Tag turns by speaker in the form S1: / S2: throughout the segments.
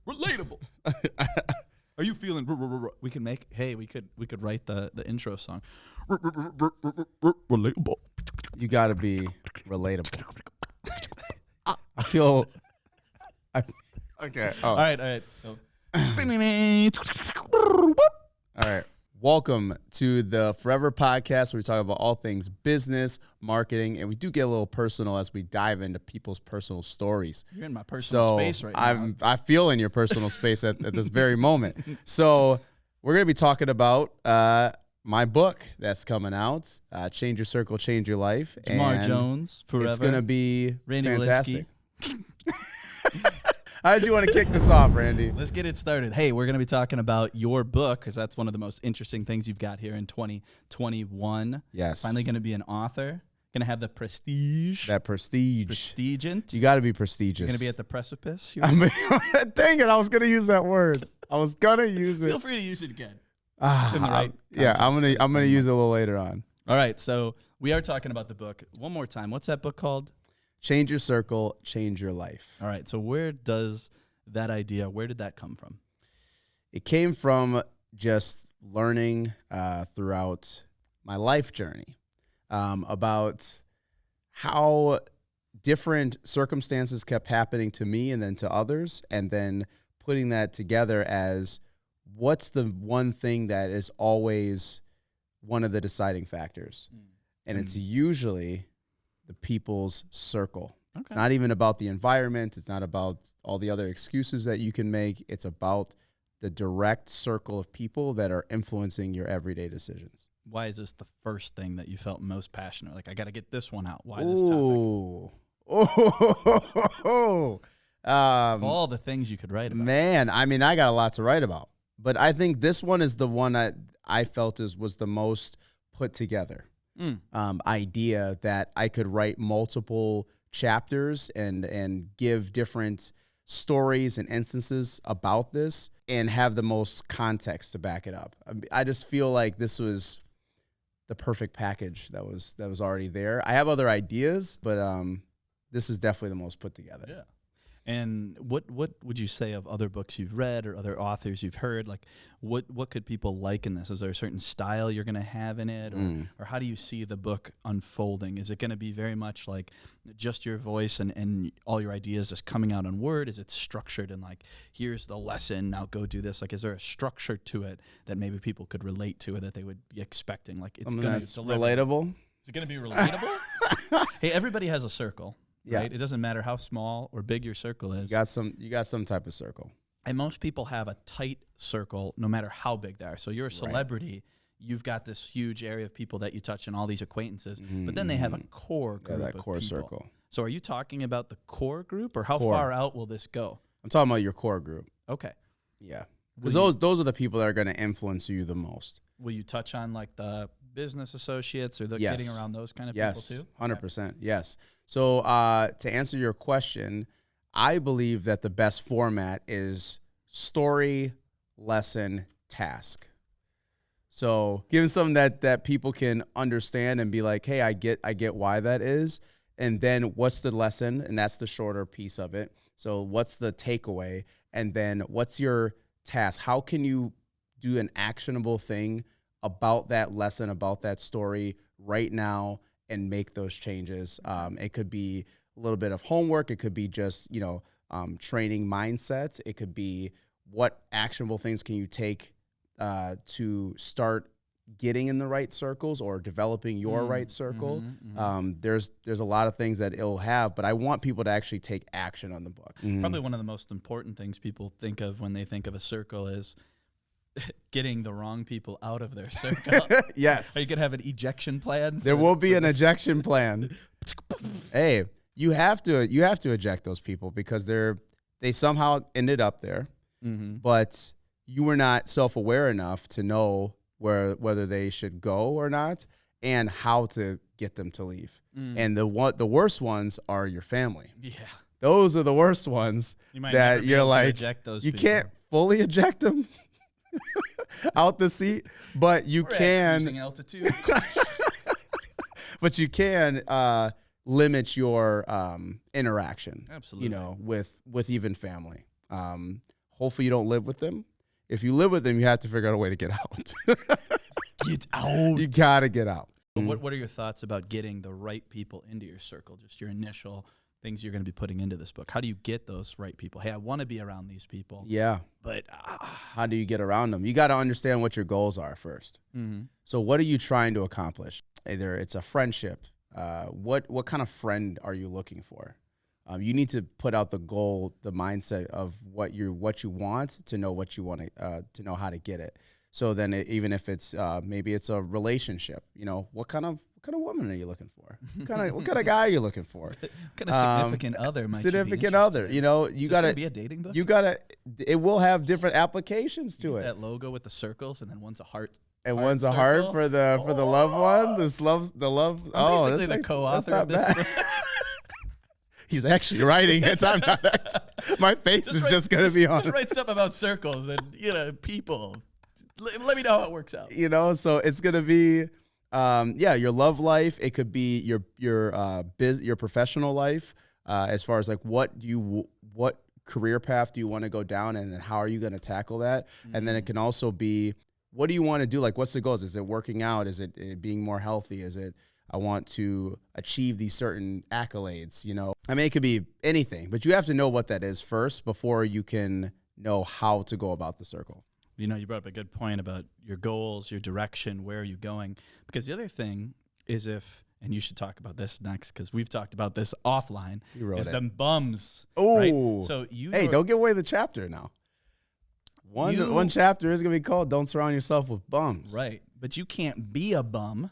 S1: Relatable. Are you feeling? We can make. Hey, we could write the intro song. Relatable.
S2: You got to be relatable. I feel. Okay. Oh.
S1: All right. So.
S2: All right. Welcome to the Forever podcast, where we talk about all things business, marketing, and we do get a little personal as we dive into people's personal stories.
S1: You're in my personal space right now.
S2: I feel in your personal space at this very moment. So we're going to be talking about my book that's coming out, Change Your Circle, Change Your Life.
S1: Jamar Jones, Foureva.
S2: It's going to be
S1: Randy
S2: fantastic.
S1: Wilinski.
S2: How did you want to kick this off, Randy?
S1: Let's get it started. Hey, we're going to be talking about your book because that's one of the most interesting things you've got here in 2021.
S2: Yes.
S1: Finally going to be an author. Going to have the prestige.
S2: That prestige.
S1: Prestigent.
S2: You got to be prestigious.
S1: You're going to be at the precipice.
S2: Dang it, I was going to use that word. I was going to use it.
S1: Feel free to use it again.
S2: I'm going to use it a little later on.
S1: All right, so we are talking about the book. One more time. What's that book called?
S2: Change Your Circle, Change Your Life.
S1: All right, so where did that come from?
S2: It came from just learning throughout my life journey about how different circumstances kept happening to me and then to others, and then putting that together as what's the one thing that is always one of the deciding factors. And it's usually the people's circle. Okay. It's not even about the environment. It's not about all the other excuses that you can make. It's about the direct circle of people that are influencing your everyday decisions.
S1: Why is this the first thing that you felt most passionate? Like, I got to get this one out. Why this topic? Of all the things you could write about.
S2: Man, I mean, I got a lot to write about. But I think this one is the one I felt was the most put together. Idea that I could write multiple chapters and give different stories and instances about this and have the most context to back it up. I just feel like this was the perfect package that was already there. I have other ideas, but this is definitely the most put together.
S1: Yeah. And what would you say of other books you've read or other authors you've heard? Like, what could people like in this? Is there a certain style you're going to have in it? Or how do you see the book unfolding? Is it going to be very much like just your voice and all your ideas just coming out on word? Is it structured and like, here's the lesson, now go do this? Like, is there a structure to it that maybe people could relate to or that they would be expecting? Like, it's going to be
S2: relatable?
S1: Is it going to be relatable? Hey, everybody has a circle.
S2: Yeah.
S1: Right? It doesn't matter how small or big your circle is.
S2: You got some type of circle.
S1: And most people have a tight circle no matter how big they are. So you're a celebrity, you've got this huge area of people that you touch and all these acquaintances, but then they have a core group
S2: that core
S1: people.
S2: Circle.
S1: So are you talking about the core group or how far out will this go?
S2: I'm talking about your core group.
S1: Okay.
S2: Yeah. Because those are the people that are going to influence you the most.
S1: Will you touch on like the business associates or getting around those kind of people too?
S2: 100%. Yes. So to answer your question, I believe that the best format is story, lesson, task. So giving something that people can understand and be like, hey, I get why that is. And then what's the lesson? And that's the shorter piece of it. So what's the takeaway? And then what's your task? How can you do an actionable thing about that lesson, about that story right now and make those changes? It could be a little bit of homework. It could be just, training mindsets. It could be what actionable things can you take to start getting in the right circles or developing your right circle. There's a lot of things that it'll have, but I want people to actually take action on the book.
S1: Probably one of the most important things people think of when they think of a circle is getting the wrong people out of their circle.
S2: Yes.
S1: Are you going to have an ejection plan?
S2: There will be an ejection plan. Hey, you have to eject those people because they somehow ended up there, but you were not self-aware enough to know whether they should go or not and how to get them to leave. And the worst ones are your family.
S1: Yeah.
S2: Those are the worst ones that you're like, you can't fully eject them out the seat, but you can.
S1: Using altitude.
S2: but you can limit your interaction.
S1: Absolutely.
S2: You know, with even family. Hopefully you don't live with them. If you live with them, you have to figure out a way to get out.
S1: Get out.
S2: You gotta get out.
S1: What are your thoughts about getting the right people into your circle? Just your initial things you're going to be putting into this book. How do you get those right people? Hey, I want to be around these people.
S2: Yeah.
S1: But
S2: how do you get around them? You got to understand what your goals are first. So what are you trying to accomplish? Either it's a friendship. What kind of friend are you looking for? You need to put out the goal, the mindset of what you want to know what you want to know how to get it. So then even if it's maybe it's a relationship, you know, what kind of woman are you looking for? What kind of guy are you looking for?
S1: What kind of significant other might
S2: significant other, you know, you got to
S1: be a dating book.
S2: It will have different applications to it.
S1: That logo with the circles and then one's a heart.
S2: And one's a heart for the loved one. The love.
S1: I'm basically the co-author of this book.
S2: He's actually writing it. I'm not. My face is just going to be on.
S1: Just write something about circles and people. Let me know how it works out.
S2: You know, so it's going to be, your love life. It could be your professional life, as far as like what career path do you want to go down, and then how are you going to tackle that? And then it can also be, what do you want to do? Like, what's the goals? Is it working out? Is it being more healthy? Is it, I want to achieve these certain accolades? You know, I mean, it could be anything, but you have to know what that is first before you can know how to go about the circle.
S1: You know, you brought up a good point about your goals, your direction, where are you going? Because the other thing is and you should talk about this next because we've talked about this offline, is them bums.
S2: Oh,
S1: right? So
S2: don't give away the chapter now. One chapter is going to be called Don't Surround Yourself with Bums.
S1: Right. But you can't be a bum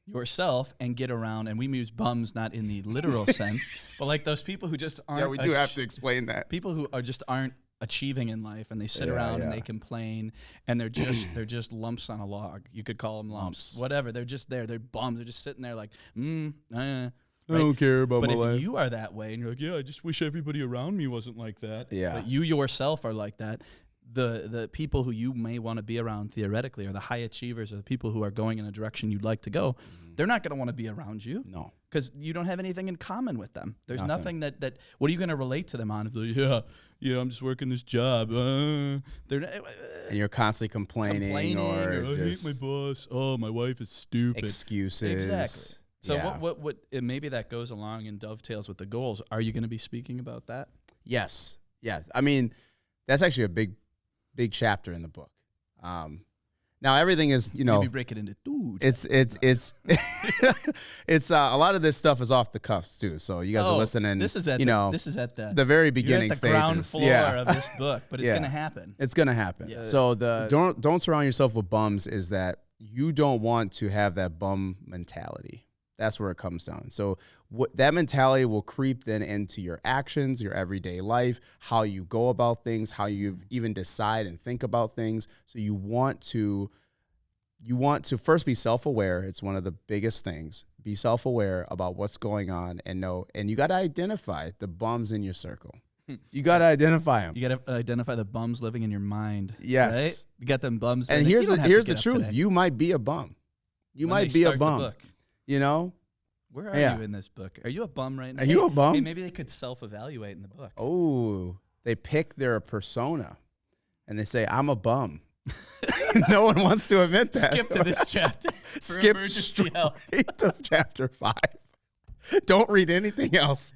S1: yourself and get around, and we use bums not in the literal sense, but like those people who just aren't.
S2: Yeah, we do have to explain that.
S1: People who aren't achieving in life, and they sit around and they complain, and they're just lumps on a log. You could call them lumps. Whatever. They're just there. They're bums. They're just sitting there like,
S2: I don't care about my life.
S1: But if you are that way, and you're like, yeah, I just wish everybody around me wasn't like that.
S2: Yeah.
S1: But you yourself are like that. The people who you may want to be around theoretically are the high achievers, or the people who are going in a direction you'd like to go. They're not going to want to be around you.
S2: No.
S1: Because you don't have anything in common with them. There's nothing that what are you going to relate to them on? If they're like, yeah, I'm just working this job.
S2: And you're constantly complaining or
S1: I hate my boss. Oh, my wife is stupid.
S2: Excuses.
S1: Exactly. So what and maybe that goes along and dovetails with the goals. Are you going to be speaking about that?
S2: Yes. I mean, that's actually a big chapter in the book. Now everything is,
S1: maybe break it into
S2: it's it's a lot of this stuff is off the cuffs too. So you guys are listening.
S1: This is at
S2: the very beginning stages.
S1: Ground floor of this book, but it's going to happen.
S2: It's going to happen. Yeah. So don't surround yourself with bums is that you don't want to have that bum mentality. That's where it comes down. So that mentality will creep then into your actions, your everyday life, how you go about things, how you even decide and think about things. So you want to first be self-aware. It's one of the biggest things. Be self-aware about what's going on and you got to identify the bums in your circle. You got to identify them.
S1: You got to identify the bums living in your mind.
S2: Yes.
S1: Right? You got them bums.
S2: And here's the truth. Today. You might be a bum. You might be a bum. You know?
S1: Where are you in this book? Are you a bum right now?
S2: Are you a bum?
S1: Hey, maybe they could self-evaluate in the book.
S2: Oh, they pick their persona and they say, I'm a bum. No one wants to admit that.
S1: Skip to this chapter.
S2: Skip straight to chapter 5. Don't read anything else.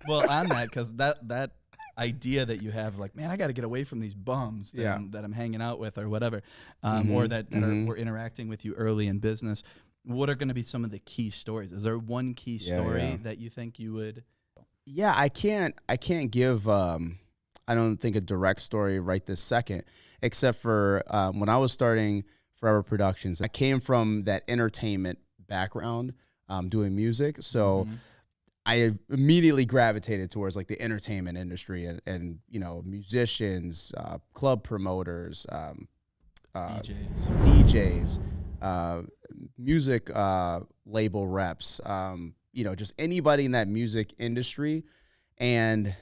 S1: Well, on that, because that idea that you have, like, man, I got to get away from these bums that I'm hanging out with or whatever, or that we're interacting with you early in business. What are going to be some of the key stories? Is there one key story that you think you would?
S2: Yeah, I can't give, I don't think a direct story right this second, except for when I was starting Foureva Productions, I came from that entertainment background, doing music. So I immediately gravitated towards like the entertainment industry and musicians, club promoters, DJs, music label reps, just anybody in that music industry. And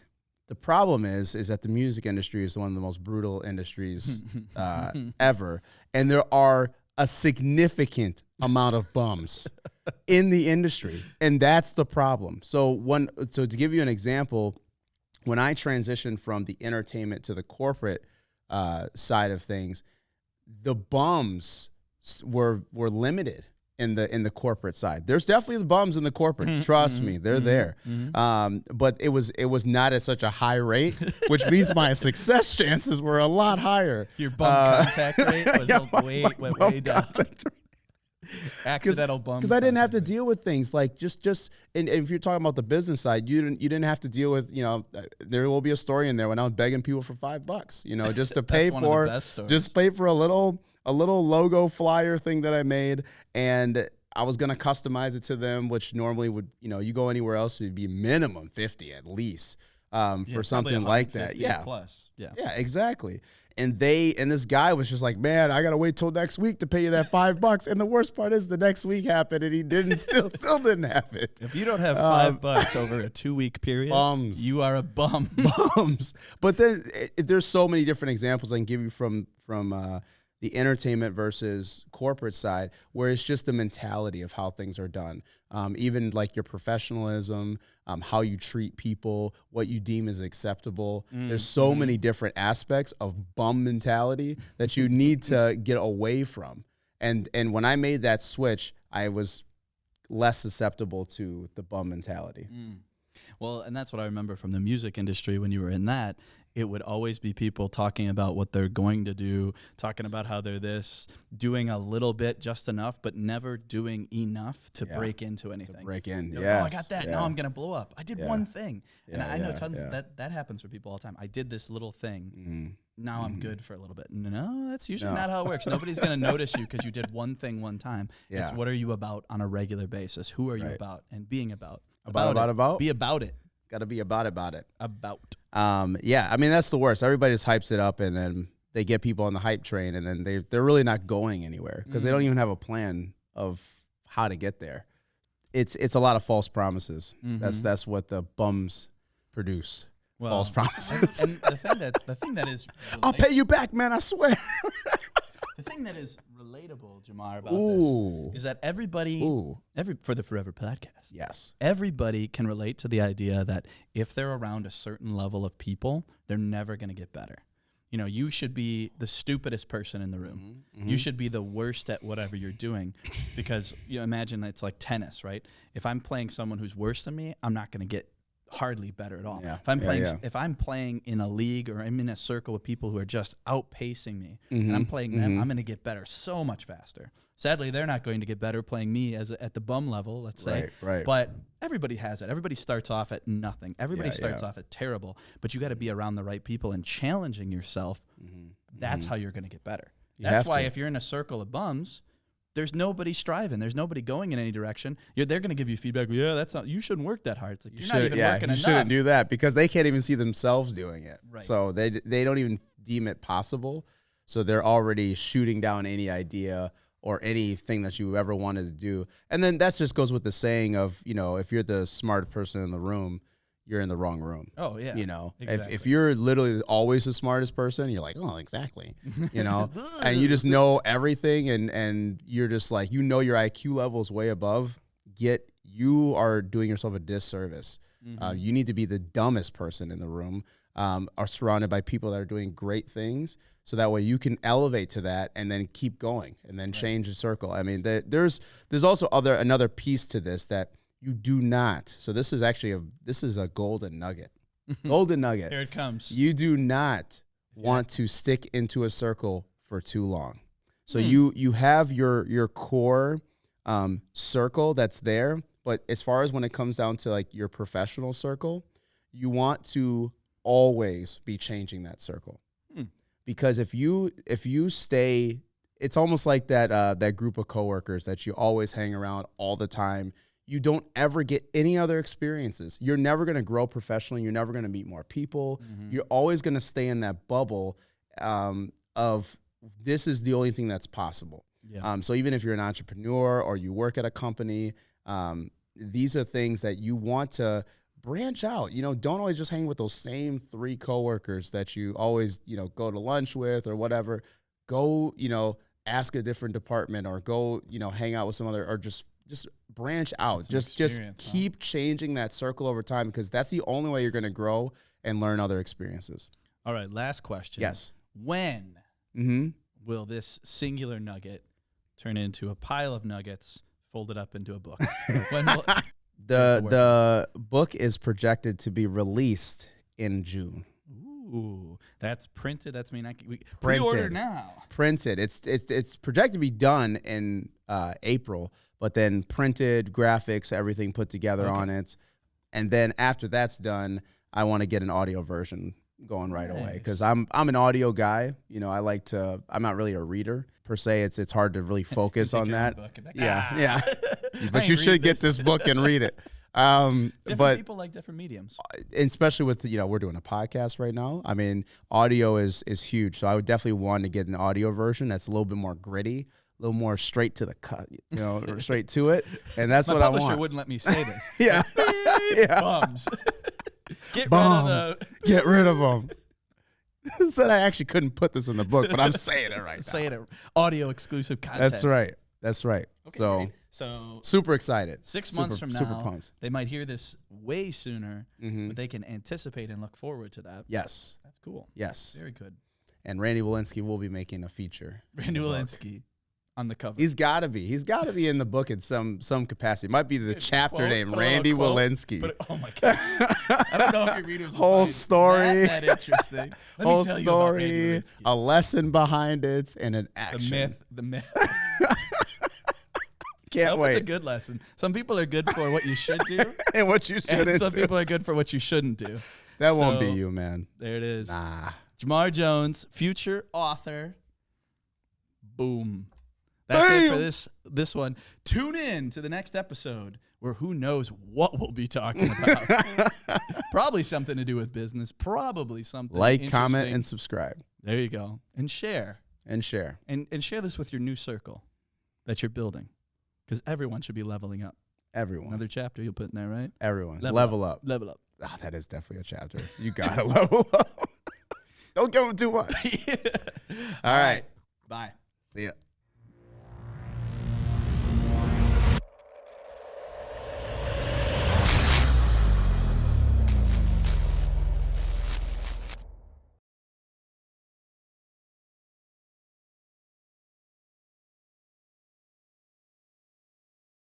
S2: the problem is that the music industry is one of the most brutal industries ever. And there are a significant amount of bums. in the industry. And that's the problem. So to give you an example, when I transitioned from the entertainment to the corporate side of things, the bums were limited in the corporate side. There's definitely the bums in the corporate. Trust me, they're there. But it was not at such a high rate, which means my success chances were a lot higher.
S1: Your bum contact rate was way down. Accidental bum.
S2: Because I didn't have to deal with things like and if you're talking about the business side, you didn't have to deal with, there will be a story in there when I was begging people for $5, just to pay for a little logo flyer thing that I made, and I was gonna customize it to them, which normally would, you go anywhere else, it'd be minimum 50 at least for something like that. Yeah,
S1: plus. Yeah,
S2: exactly. And this guy was just like, man, I gotta wait till next week to pay you that $5. And the worst part is the next week happened and he still didn't have it.
S1: If you don't have $5 over a 2-week period,
S2: bums.
S1: You are a bum.
S2: Bums. But then there's so many different examples I can give you from the entertainment versus corporate side, where it's just the mentality of how things are done. Even like your professionalism, how you treat people, what you deem as acceptable. There's so many different aspects of bum mentality that you need to get away from. And when I made that switch, I was less susceptible to the bum mentality.
S1: Well, and that's what I remember from the music industry when you were in that. It would always be people talking about what they're going to do, talking about how they're this, doing a little bit, just enough, but never doing enough to break into anything.
S2: To break in,
S1: oh, I got that. Now I'm going to blow up. I did one thing. And I know tons of that happens for people all the time. I did this little thing. Now I'm good for a little bit. No, that's usually not how it works. Nobody's going to notice you because you did one thing one time. It's what are you about on a regular basis? Who are you about? And being about.
S2: About?
S1: Be about it.
S2: Got to be about it.
S1: About.
S2: Yeah, I mean, that's the worst. Everybody just hypes it up, and then they get people on the hype train, and then they're really not going anywhere because they don't even have a plan of how to get there. It's a lot of false promises. That's what the bums produce. False promises.
S1: And the thing that is
S2: I'll pay you back, man, I swear.
S1: The thing that is relatable, Jamar, about this is that everybody, for the Forever podcast, everybody can relate to the idea that if they're around a certain level of people, they're never going to get better. You should be the stupidest person in the room. You should be the worst at whatever you're doing because imagine it's like tennis, right? If I'm playing someone who's worse than me, I'm not going to get hardly better at all. If I'm playing in a league or I'm in a circle with people who are just outpacing me and I'm playing them, I'm going to get better so much faster. Sadly, they're not going to get better playing me at the bum level, let's say.
S2: Right.
S1: But everybody has it. Everybody starts off at nothing. Everybody starts off at terrible. But you got to be around the right people and challenging yourself. That's how you're going to get better. That's why if you're in a circle of bums, there's nobody striving. There's nobody going in any direction. They're going to give you feedback. Yeah, that's not. You shouldn't work that hard. It's like you're not even working enough.
S2: You shouldn't do that because they can't even see themselves doing it. Right. So they don't even deem it possible. So they're already shooting down any idea or anything that you ever wanted to do. And then that just goes with the saying of, if you're the smart person in the room, you're in the wrong room.
S1: Oh, yeah.
S2: Exactly. If you're literally always the smartest person, you're like, oh, exactly. And you just know everything and you're just like, your IQ level is way above, you are doing yourself a disservice. You need to be the dumbest person in the room, are surrounded by people that are doing great things. So that way you can elevate to that and then keep going and then change the circle. I mean, there's also another piece to this that you do not. So this is actually a golden nugget. Golden nugget.
S1: Here it comes.
S2: You do not want to stick into a circle for too long. So you have your core circle that's there, but as far as when it comes down to like your professional circle, you want to always be changing that circle. Because if you stay, it's almost like that group of coworkers that you always hang around all the time. You don't ever get any other experiences. You're never going to grow professionally. You're never going to meet more people. You're always going to stay in that bubble of this is the only thing that's possible. Yeah. So even if you're an entrepreneur or you work at a company, these are things that you want to branch out. Don't always just hang with those same 3 coworkers that you always, go to lunch with or whatever. Go, ask a different department or go, hang out with some other or just branch out. Just keep changing that circle over time, because that's the only way you're going to grow and learn other experiences.
S1: All right, last question.
S2: Yes.
S1: When will this singular nugget turn into a pile of nuggets folded up into a book? When will
S2: the book is projected to be released in June.
S1: Ooh, that's printed. That's we pre-order now.
S2: Printed. It's projected to be done in April, but then printed, graphics, everything put together on it, and then after that's done, I want to get an audio version going right away, because I'm an audio guy. You know, I'm not really a reader per se. It's hard to really focus on that. Yeah. But you should get this book and read it.
S1: Different people like different mediums,
S2: especially with, we're doing a podcast right now. I mean, audio is huge. So I would definitely want to get an audio version that's a little bit more gritty, a little more straight to the cut, straight to it. And that's what I want. My
S1: publisher wouldn't let me say this.
S2: Yeah.
S1: Bums.
S2: Get rid of them. Said I actually couldn't put this in the book, but I'm saying it right now.
S1: Saying it. Audio exclusive content.
S2: That's right.
S1: Okay,
S2: so super excited.
S1: 6 months from now,
S2: super pumped.
S1: They might hear this way sooner, but they can anticipate and look forward to that.
S2: Yes.
S1: That's cool.
S2: Yes.
S1: Very good.
S2: And Randy Wilinski will be making a feature.
S1: Randy Wilinski on the cover.
S2: He's got to be. He's got to be in the book in some capacity. It might be the chapter name, Randy Wilinski.
S1: Oh my God. I don't know if your readers will
S2: whole
S1: find
S2: story.
S1: That interesting. Let
S2: whole
S1: me tell
S2: story,
S1: you about Randy Wilinski.
S2: A lesson behind it, and an action.
S1: The myth.
S2: Can't wait.
S1: It's a good lesson. Some people are good for what you should do.
S2: And what you shouldn't
S1: and some people are good for what you shouldn't do.
S2: That won't be you, man.
S1: There it is.
S2: Nah.
S1: Jamar Jones, future author. Boom. That's it for this one. Tune in to the next episode where who knows what we'll be talking about. Probably something to do with business. Probably something
S2: like, comment, and subscribe.
S1: There you go. And share.
S2: And share
S1: this with your new circle that you're building. Because everyone should be leveling up.
S2: Everyone.
S1: Another chapter you'll put in there, right?
S2: Everyone. Level up.
S1: Level up.
S2: Oh, that is definitely a chapter. You got to level up. Don't give them too much.
S1: Yeah.
S2: All right.
S1: Bye.
S2: See ya.